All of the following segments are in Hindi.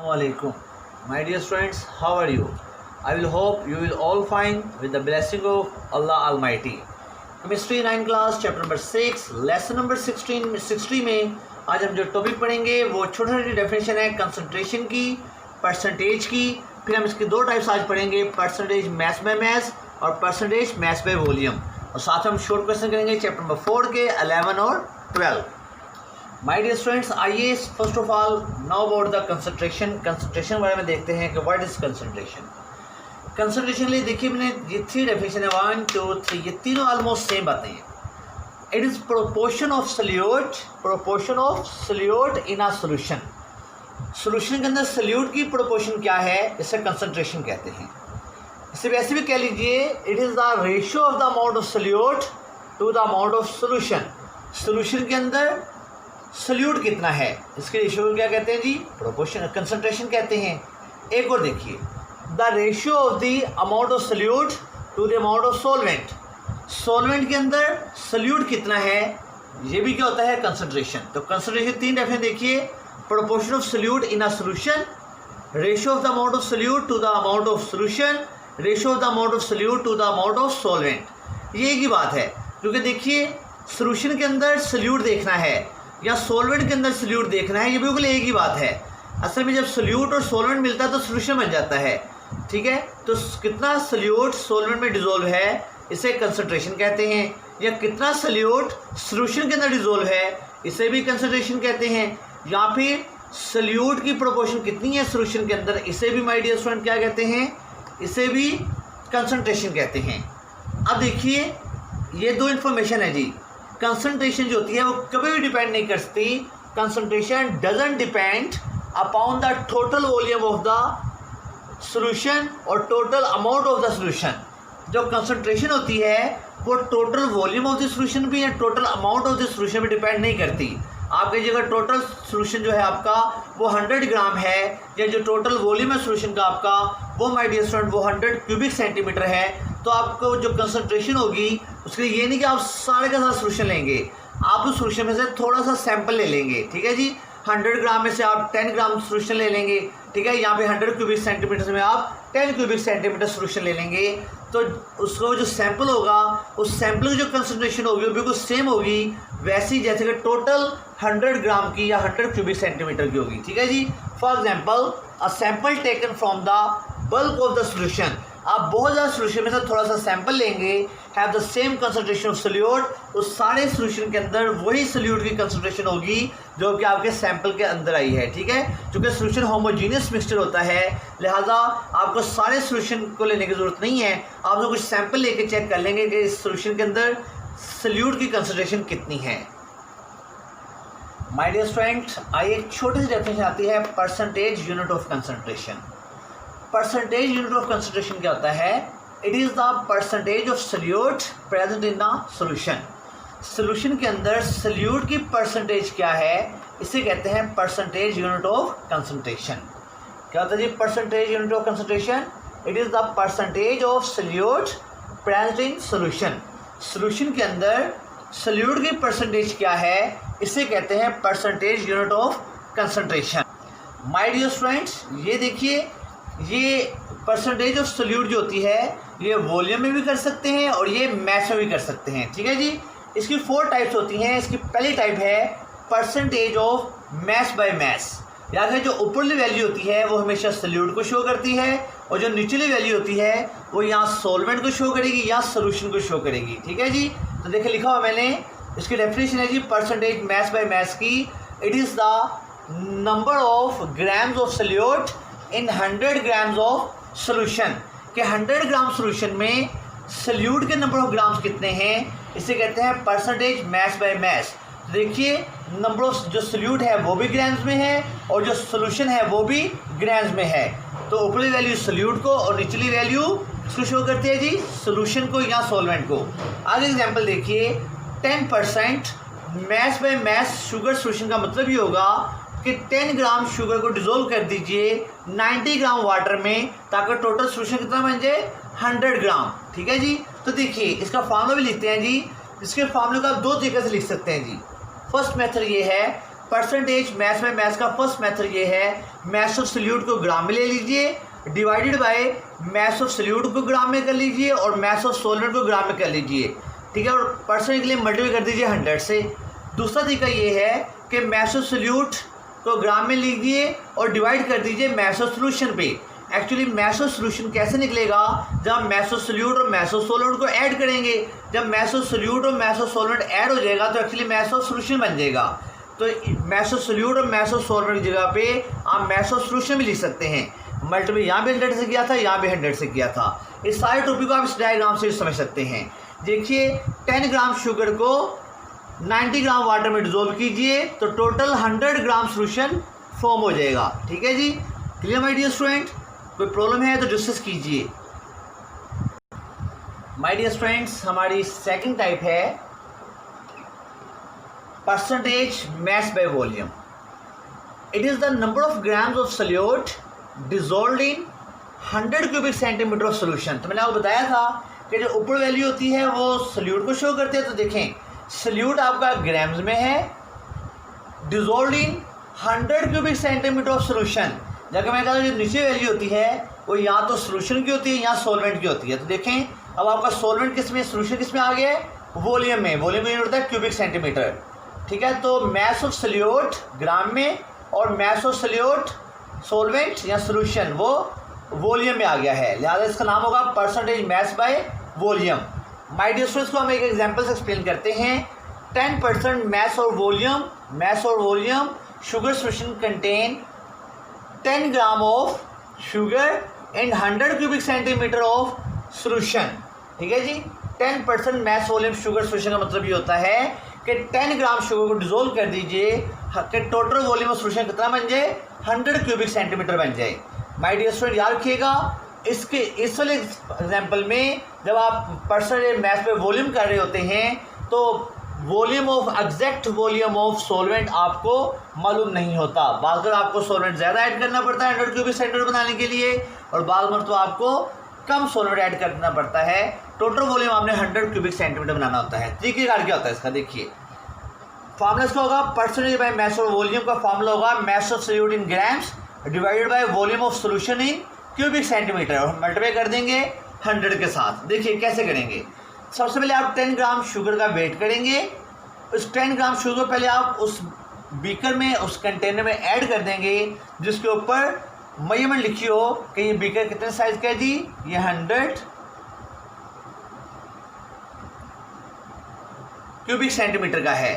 Assalamualaikum. My dear students, how are you? I will hope you will all fine with the blessing of Allah Almighty. Chemistry 9 class chapter number 6 lesson number 16 में आज हम जो टॉपिक पढ़ेंगे वो छोटी छोटी डेफिनेशन है कंसंट्रेशन की, परसेंटेज की। फिर हम इसके दो टाइप्स आज पढ़ेंगे, परसेंटेज मैस बाय मैस और परसेंटेज मैस बाय वॉल्यूम। और साथ हम शॉर्ट क्वेश्चन करेंगे चैप्टर नंबर 4 के 11 और 12। माय डियर स्टूडेंट्स, आइए first of all now about the concentration के बारे में देखते हैं कि व्हाट इज कंसंट्रेशन। कंसंट्रेशन लिए देखिए मैंने ये 3 डेफिनेशन है, 1 2 3, ये तीनों ऑलमोस्ट सेम बातें हैं। It is proportion of solute in a solution. Solution के अंदर सोल्यूट की प्रोपोर्शन क्या है, इसे कंसंट्रेशन कहते हैं। इसे वैसे भी कह लीजिए it is the ratio of the amount of solute to the amount of solution. Solution के अंदर सोल्यूट कितना है, इसके रेशियो को क्या कहते हैं जी, प्रोपोर्शन, कंसंट्रेशन कहते हैं। एक और देखिए, the ratio of the amount of solute to the amount of solvent. Solvent के अंदर सोल्यूट कितना है, ये भी क्या होता है, कंसंट्रेशन। तो कंसंट्रेशन 3 डेफिनेशन देखिए, proportion of solute in a solution, ratio of the amount of solute to the amount of solution, ratio of the amount of solute to the amount of solvent. ये एक ही बात है, क्योंकि देखिए सोल्यूशन के अंदर सोल्यूट देखना है या सोलवेंट के अंदर सोल्यूट देखना है, ये बिल्कुल एक ही बात है। असल में जब सोल्यूट और सोलवेंट मिलता है तो सोल्यूशन बन जाता है, ठीक है। तो कितना सोल्यूट सोलवेंट में डिजोल्व है, इसे कंसंट्रेशन कहते हैं। या कितना सोल्यूट सोल्यूशन के अंदर डिजोल्व है, इसे भी कंसंट्रेशन कहते हैं। या फिर सोल्यूट की प्रोपोर्शन कितनी है सोल्यूशन के अंदर, इसे भी माय डियर स्टूडेंट क्या कहते हैं, इसे भी कंसंट्रेशन कहते हैं। अब देखिए ये 2 इन्फॉर्मेशन है जी। कंसंट्रेशन जो होती है वो कभी भी डिपेंड नहीं कर सकती, concentration doesn't depend upon the total volume of the solution और total amount of the solution. जो कंसंट्रेशन होती है वो total volume of the solution भी या total amount of the solution भी डिपेंड नहीं करती। आपकी जगह टोटल सॉल्यूशन जो है आपका वो 100 ग्राम है, या जो टोटल वॉल्यूम है सॉल्यूशन का आपका वो माय डियर स्टूडेंट वो 100 क्यूबिक सेंटीमीटर है, तो आपको जो कंसंट्रेशन होगी उसके लिए ये नहीं कि आप सारे का सारा सॉल्यूशन लेंगे, आप उस सॉल्यूशन में से थोड़ा सा सैंपल ले लेंगे, ठीक है जी। 100 ग्राम में से आप 10 ग्राम सॉल्यूशन ले लेंगे, ठीक है। यहाँ पे 100 क्यूबिक सेंटीमीटर में आप 10 क्यूबिक सेंटीमीटर सॉल्यूशन ले लेंगे, तो उसको जो सैंपल होगा उस सैंपल की जो कंसंट्रेशन होगी वो बिल्कुल सेम होगी वैसी जैसे कि टोटल 100 ग्राम की या 100 क्यूबिक सेंटीमीटर की होगी, ठीक है जी। For example a sample taken from the bulk of the solution. आप बहुत ज़्यादा सॉल्यूशन में से थोड़ा सा सैंपल लेंगे, have the same concentration of solute, उस सारे सॉल्यूशन के अंदर वही सोल्यूट की कंसंट्रेशन होगी जो कि आपके सैंपल के अंदर आई है, ठीक है। क्योंकि सॉल्यूशन होमोजीनियस मिक्सचर होता है, लिहाजा आपको सारे सॉल्यूशन को लेने की जरूरत नहीं है, आप लोग कुछ सैंपल लेके चेक कर लेंगे कि इस सॉल्यूशन के अंदर सोल्यूट की कंसंट्रेशन कितनी है। माय डियर स्टूडेंट, आइए एक छोटी सी डेफिनेशन आती है, percentage unit of concentration. Percentage unit of concentration क्या होता है, it is the percentage of solute present in the solution. Solution के अंदर सोल्यूट की परसेंटेज क्या है, इसे कहते हैं परसेंटेज यूनिट ऑफ कंसंट्रेशन। क्या होता है जी percentage unit of concentration, it is the percentage of solute present in solution. Solution के अंदर सोल्यूट की परसेंटेज क्या है, इसे कहते हैं percentage unit of concentration. My dear students, ये देखिए ये परसेंटेज ऑफ सोल्यूट जो होती है ये वॉल्यूम में भी कर सकते हैं और ये मैस में भी कर सकते हैं, ठीक है जी। इसकी 4 टाइप्स होती हैं। इसकी पहली टाइप है percentage of mass by mess, याद है जो ऊपरली वैल्यू होती है वो हमेशा सोल्यूट को शो करती है और जो निचली वैल्यू होती है वो यहाँ सोलवेंट को शो करेगी या सोल्यूशन को शो करेगी, ठीक है जी। तो देखिए लिखा हुआ मैंने, इसकी डेफिनेशन है जी परसेंटेज मैस बाय मैस की, it is the number of grams of solute in 100 grams of solution. के 100 ग्राम सोल्यूशन में सोल्यूट के नंबर ऑफ ग्राम्स कितने हैं, इसे कहते हैं परसेंटेज मैस बाय मैस। देखिए नंबर ऑफ जो सोल्यूट है वो भी ग्राम्स में है और जो सोल्यूशन है वो भी ग्राम्स में है, तो ऊपरी वैल्यू सोल्यूट को और निचली वैल्यू इसको शो करती है जी सोल्यूशन को या सॉल्वेंट को। आगे एग्जाम्पल देखिए, 10% mess by mess sugar solution का मतलब ये होगा कि 10 ग्राम शुगर को डिजोल्व कर दीजिए 90 ग्राम वाटर में, ताकि टोटल सोल्यूशन कितना बन जाए 100 ग्राम, ठीक है जी। तो देखिए इसका फॉर्मूला भी लिखते हैं जी। इसके फॉर्मूले को आप 2 तरीके से लिख सकते हैं जी। फर्स्ट मेथड ये है परसेंटेज मैथ्स में मैथ्स का फर्स्ट मेथड ये है, मैथ्स ऑफ सल्यूट को ग्राम में ले लीजिए, divided by maths of solute को ग्राम में कर लीजिए और मैथ्स ऑफ सॉल्वेंट को ग्राम में कर लीजिए, ठीक है, और परसेंट के लिए मल्टीप्लाई कर दीजिए 100 से। दूसरा तरीका ये है कि मैथ्स ऑफ सल्यूट को ग्राम में लीजिए और डिवाइड कर दीजिए मैथ्स ऑफ सॉल्यूशन पे। एक्चुअली मैथ्स ऑफ सॉल्यूशन कैसे निकलेगा, जब मैथ्स ऑफ सॉल्यूट और मैथ्स ऑफ सॉल्वेंट को ऐड करेंगे, जब मैथ्स ऑफ सॉल्यूट और मैथ्स ऑफ सॉल्वेंट ऐड हो जाएगा तो एक्चुअली मैथ्स ऑफ सॉल्यूशन बन जाएगा। तो मैथ्स ऑफ सॉल्यूट और मैथ्स ऑफ सॉल्वेंट की जगह पे आप मैथ्स ऑफ सॉल्यूशन भी लिख सकते हैं। मल्टीप्लाई यहाँ भी 100 से किया था, यहाँ भी 100 से किया था। इस सारे टॉपिक को आप इस डायग्राम से समझ सकते हैं। देखिए 10 ग्राम शुगर को 90 ग्राम वाटर में डिजोल्व कीजिए तो टोटल 100 ग्राम सॉल्यूशन फॉर्म हो जाएगा, ठीक है जी। क्लियर माय डियर स्टूडेंट, कोई प्रॉब्लम है तो डिस्कस कीजिए। माय डियर स्टूडेंट्स, हमारी सेकंड टाइप है percentage mass by volume. It is the number of grams of solute dissolved in 100 cubic centimeter of solution. तो मैंने आपको बताया था कि जो ऊपर वैल्यू होती है वो सल्यूट को शो करते हैं। तो देखें सल्यूट आपका ग्राम्स में है, dissolve in 100 cubic centimetre of solution. जबकि मैंने कहा जो नीचे वैल्यू होती है वो या तो सोल्यूशन की होती है या सॉल्वेंट की होती है। तो देखें अब आपका सॉल्वेंट किस में, सोल्यूशन किस में आ गया है, वॉल्यूम में। वॉल्यूम में होता है क्यूबिक सेंटीमीटर, ठीक है। तो मैस ऑफ सल्यूट ग्राम में और मैस ऑफ सल्यूट सॉल्वेंट या सॉल्यूशन वो वॉल्यूम में आ गया है, लिहाजा इसका नाम होगा percentage mass by volume. My dear students को हम एक एग्जांपल से एक्सप्लेन करते हैं। 10% मैस और वॉल्यूम, मैस और volume sugar solution contain 10 gram of sugar and 100 cubic centimetre of solution, ठीक है जी। 10% मैस वॉल्यूम शुगर सॉल्यूशन का मतलब ये होता है कि 10 ग्राम शुगर को डिजोल्व कर दीजिए कि टोटल वॉल्यूम ऑफ सॉल्यूशन कितना बन जाए, 100 क्यूबिक सेंटीमीटर बन जाए। माय डियर स्टूडेंट याद रखिएगा, इसके इस वाले एग्जांपल में जब आप परसेंटेज मैस पे वॉल्यूम कर रहे होते हैं तो volume of exact volume of solvent आपको मालूम नहीं होता। बार आपको सॉल्वेंट ज़्यादा ऐड करना पड़ता है 100 क्यूबिक सेंटीमीटर बनाने के लिए और बार तो आपको कम सॉल्वेंट ऐड करना पड़ता है। टोटल वॉल्यूम आपने 100 क्यूबिक सेंटीमीटर बनाना होता है। तरीकेकार क्या होता है इसका, देखिए फार्मूला इसका होगा परसेंटेज बाय मैस और वॉल्यूम का फार्मूला होगा mass of solute in grams divided by volume of solution in cubic centimetre और मल्टीप्लाई कर देंगे 100 के साथ। देखिए कैसे करेंगे, सबसे पहले आप 10 ग्राम शुगर का वेट करेंगे। उस 10 ग्राम शुगर पहले आप उस बीकर में, उस कंटेनर में ऐड कर देंगे जिसके ऊपर मेजरमेंट लिखी हो कि ये बीकर कितने साइज का है जी, ये 100 क्यूबिक सेंटीमीटर का है।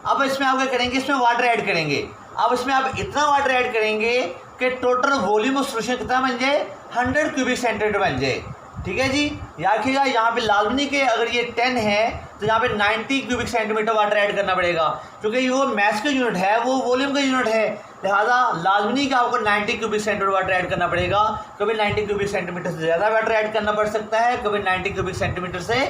अब इसमें आप क्या करेंगे, इसमें वाटर ऐड करेंगे। अब इसमें आप इतना वाटर ऐड करेंगे कि टोटल वॉल्यूम ऑफ सॉल्यूशन कितना बन जाए, 100 क्यूबिक सेंटीमीटर बन जाए, ठीक है जी। याद रखिएगा यहाँ पे लाजमी के अगर ये 10 है तो यहाँ पे 90 क्यूबिक सेंटीमीटर वाटर ऐड करना पड़ेगा, क्योंकि ये वो मैस का यूनिट है, वो वॉल्यूम का यूनिट है, लिहाजा लाजमी का आपको 90 क्यूबिक सेंटीमीटर वाटर ऐड करना पड़ेगा। कभी 90 क्यूबिक सेंटीमीटर से ज़्यादा वाटर ऐड करना पड़ सकता है, कभी 90 क्यूबिक सेंटीमीटर से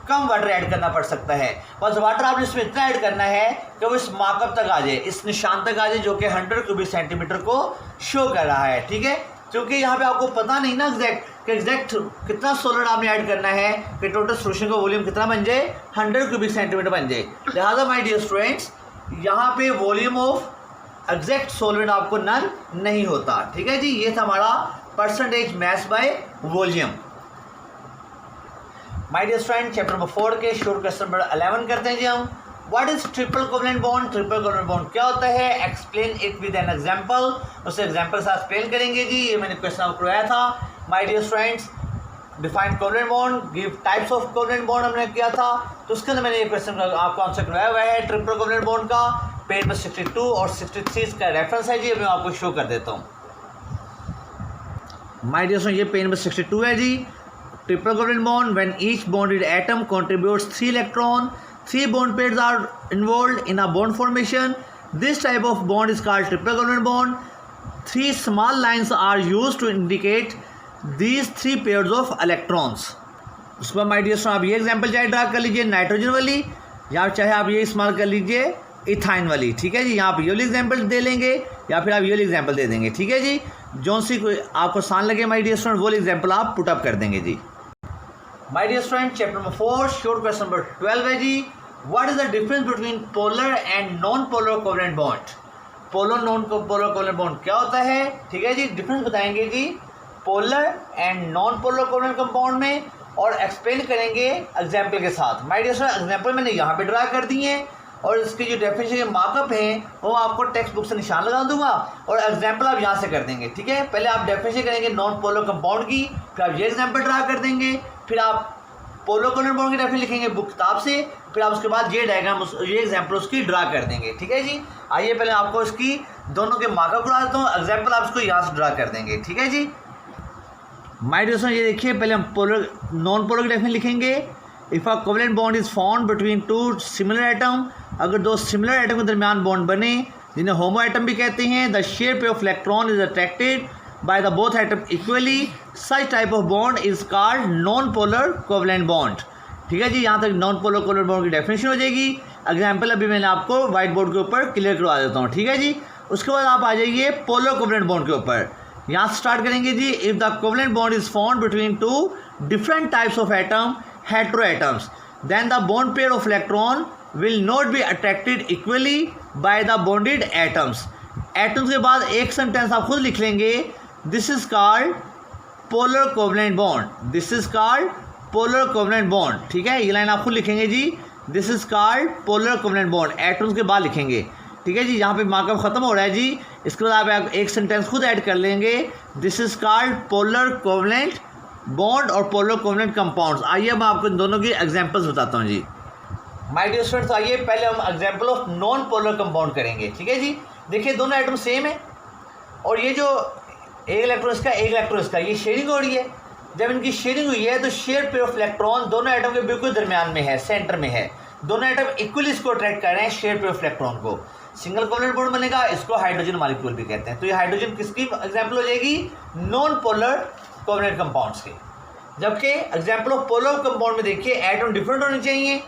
कम वाटर ऐड करना पड़ सकता है। बस वाटर आपने इसमें इतना ऐड करना है कि वो इस मार्कअप तक आ जाए, इस निशान तक आ जाए जो कि 100 क्यूबिक सेंटीमीटर को शो कर रहा है, ठीक है। क्योंकि यहाँ पे आपको पता नहीं ना एग्जैक्ट कितना सॉल्वेंट आपने ऐड करना है कि टोटल सॉल्यूशन का वॉल्यूम कितना बन जाए, 100 क्यूबिक सेंटीमीटर बन जाए। लिहाजा माय डियर स्टूडेंट्स यहाँ पे वॉल्यूम ऑफ एग्जैक्ट सॉल्वेंट आपको नन नहीं होता, ठीक है जी। ये था हमारा percentage mass by volume. My dear student chapter number 4 के शॉर्ट क्वेश्चन नंबर 11 करते हैं जी हम। What is triple covalent bond, triple covalent bond क्या होता है, explain it with an example. उसे एग्जांपल के साथ एक्सप्लेन करेंगे जी। ये मैंने क्वेश्चन आपको करवाया था। My dear students define covalent bond, give types of covalent bond हमने किया था, तो उसके अंदर मैंने ये क्वेश्चन आपको आंसर करवाया हुआ है ट्रिपल कोवलेंट बॉन्ड का। पेज में 62 और 63 का रेफरेंस है जी, मैं आपको शो कर देता हूँ। माय डियर स्टूडेंट ये पेज में 62 है जी। Triple covalent bond, when each bonded atom contributes 3 electron, 3 bond pairs are involved in a bond formation. This type of bond is called triple covalent bond. 3 small lines are used to indicate these 3 pairs of electrons. उसके बाद माय डियर आप ये एग्जांपल चाहे ड्रा कर लीजिए नाइट्रोजन वाली, या चाहे आप ये इस्तेमाल कर लीजिए इथाइन वाली, ठीक है जी। यहाँ आप ये वाली एग्जांपल दे लेंगे या फिर आप ये वाली एग्जांपल दे देंगे, ठीक है जी। जो सी आपको आसान लगे माय डियर स्टूडेंट वो एग्जांपल आप पुट अप कर देंगे जी। My dear student chapter number 4 short question number 12 है जी। What is the difference between polar and non polar covalent bond. Polar non polar covalent bond क्या होता है, ठीक है जी। डिफरेंस बताएंगे जी polar and non polar covalent compound में, और एक्सप्लेन करेंगे एग्जाम्पल के साथ। माय डियर स्टूडेंट, एग्जाम्पल मैंने यहाँ पे ड्रा कर दी है, और इसकी जो डेफिनेशन के मार्कअप है वो आपको टेक्स्ट बुक से निशान लगा दूंगा, और एग्जाम्पल आप यहाँ से कर देंगे, ठीक है। पहले आप डेफिनेशन करेंगे नॉन पोलर कंपाउंड की, फिर आप ये एग्जाम्पल ड्रा कर देंगे, फिर आप पोलर कोवलेंट बॉन्ड की डेफिनेशन लिखेंगे बुक किताब से, फिर आप उसके बाद ये डायग्राम ये एग्जाम्पल उसकी ड्रा कर देंगे, ठीक है जी। आइए पहले आपको इसकी दोनों के मार्कअप ड्रा देता हूँ, एग्जाम्पल आप इसको यहाँ से ड्रा कर देंगे, ठीक है जी। माय डियर स्टूडेंट, ये देखिए पहले हम पोलर नॉन पोलर की डेफिनेशन लिखेंगे। If a covalent bond is found between to similar atom, अगर दो सिमिलर एटम के दरमियान बॉन्ड बने जिन्हें होमो एटम भी कहते हैं, the share pair of electron is attracted by the both atom equally, such type of bond is called non polar covalent bond, ठीक है जी। यहाँ तक नॉन पोलर कोवलेंट बॉन्ड की डेफिनेशन हो जाएगी। एग्जाम्पल अभी मैंने आपको व्हाइट बोर्ड के ऊपर क्लियर करवा देता हूँ, ठीक है जी। उसके बाद आप आ जाइए पोलर कोवलेंट बॉन्ड के ऊपर। यहाँ से स्टार्ट करेंगे जी। If the covalent bond is found between two different types of atom hetero atoms, then the bond pair of electron will not be attracted equally by the bonded atoms. Atoms के बाद एक सेंटेंस आप खुद लिख लेंगे, this is called polar covalent bond, this is called polar covalent bond, ठीक है। ये लाइन आप खुद लिखेंगे जी, this is called polar covalent bond, atoms के बाद लिखेंगे, ठीक है जी। यहाँ पे मार्कअप खत्म हो रहा है जी। इसके बाद आप एक सेंटेंस खुद ऐड कर लेंगे, this is called polar covalent bond और पोलर कोवलेंट कंपाउंड्स। आइए मैं आपको इन दोनों की एग्जांपल्स बताता हूँ जी। माय डियर स्टूडेंट्स, आइए पहले हम example of non polar compound करेंगे, ठीक है जी। देखिए दोनों एटम सेम है, और ये जो एक इलेक्ट्रॉन इसका एक इलेक्ट्रॉन इसका, ये शेयरिंग हो रही है। जब इनकी शेयरिंग हुई है तो शेयर पेयर ऑफ इलेक्ट्रॉन दोनों एटम के बिल्कुल दरमियान में है, सेंटर में है। दोनों एटम इक्वली इसको अट्रैक्ट कर रहे हैं शेयर पेयर ऑफ इलेक्ट्रॉन को। सिंगल कोवलेंट बॉन्ड बनेगा, इसको हाइड्रोजन मॉलिक्यूल भी कहते हैं। तो ये हाइड्रोजन किसकी एग्जांपल हो जाएगी, नॉन पोलर कोवलेंट कंपाउंड्स के। जबकि एग्जांपल ऑफ पोलर कंपाउंड में देखिए एटम डिफरेंट होने चाहिए,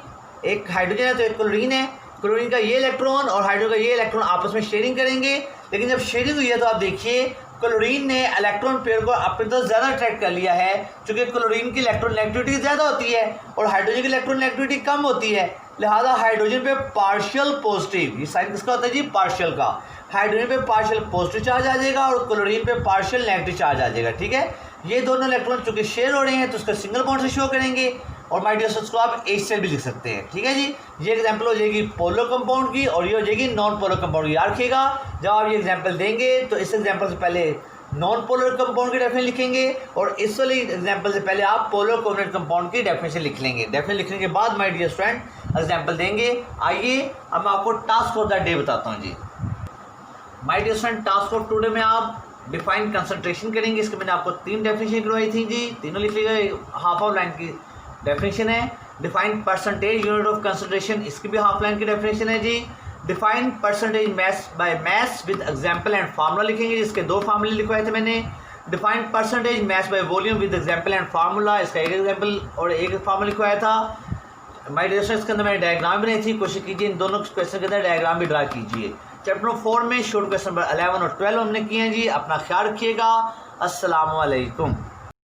एक हाइड्रोजन है तो एक क्लोरीन है, क्लोरीन का ये इलेक्ट्रॉन और हाइड्रोजन का ये इलेक्ट्रॉन आपस में शेयरिंग करेंगे। लेकिन जब शेयरिंग हुई है तो आप देखिए क्लोरीन ने इलेक्ट्रॉन पेयर को अपनी तरफ ज़्यादा अट्रैक्ट कर लिया है, क्योंकि क्लोरीन की इलेक्ट्रॉन नेगेटिविटी ज़्यादा होती है और हाइड्रोजन की इलेक्ट्रॉन नेगेटिविटी कम होती है। लिहाजा हाइड्रोजन पे पार्शियल पॉजिटिव, ये साइन किसका होता है जी, पार्शियल का। हाइड्रोजन पे पार्शियल पॉजिटिव चार्ज आ जाएगा और क्लोरीन पे पार्शियल नेगेटिव चार्ज आ जाएगा, ठीक है। ये दोनों इलेक्ट्रॉन चूंकि शेयर हो रहे हैं तो उसका सिंगल बॉन्ड से शो करेंगे, और माय डियर स्टूडेंट्स को आप एच से भी लिख सकते हैं, ठीक है जी। ये एग्जांपल हो जाएगी पोलर कंपाउंड की, और ये हो जाएगी नॉन पोलर कंपाउंड की। याद रखिएगा जब आप ये एग्जांपल देंगे तो इस एग्जांपल से पहले नॉन पोलर कंपाउंड की डेफिनेशन लिखेंगे, और इस वाले एग्जांपल से पहले आप पोलर कोवलेंट कंपाउंड की डेफिनेशन लिख लेंगे। डेफिनेशन लिखने के बाद माय डियर स्टूडेंट एग्जांपल देंगे। आइए अब मैं आपको टास्क ऑफ द डे बताता हूँ जी। My dear student, task of today में आप डिफाइन कंसंट्रेशन करेंगे। इसके मैंने आपको 3 डेफिनेशन करवाई थी जी, तीनों लिख लीजिएगा। हाफ ऑफ लाइन की डेफिनेशन है। Define percentage unit of concentration, इसकी भी हाफ लाइन की डेफिनेशन है जी। Define percentage mass by mass with example and formula लिखेंगे, जिसके 2 फार्मूले लिखवाए थे मैंने। Define percentage mass by volume with example and formula, इसका एक एग्जांपल और एक फार्मूला लिखवाया था। माय डियर स्टूडेंट्स, इसके अंदर मैंने डायग्राम बनाई थी, कोशिश कीजिए इन दोनों क्वेश्चन के अंदर डायग्राम भी ड्रा कीजिए। चैप्टर 4 में शॉर्ट क्वेश्चन नंबर 11 और 12 हमने किए हैं जी। अपना ख्याल रखिएगा। अस्सलाम वालेकुम।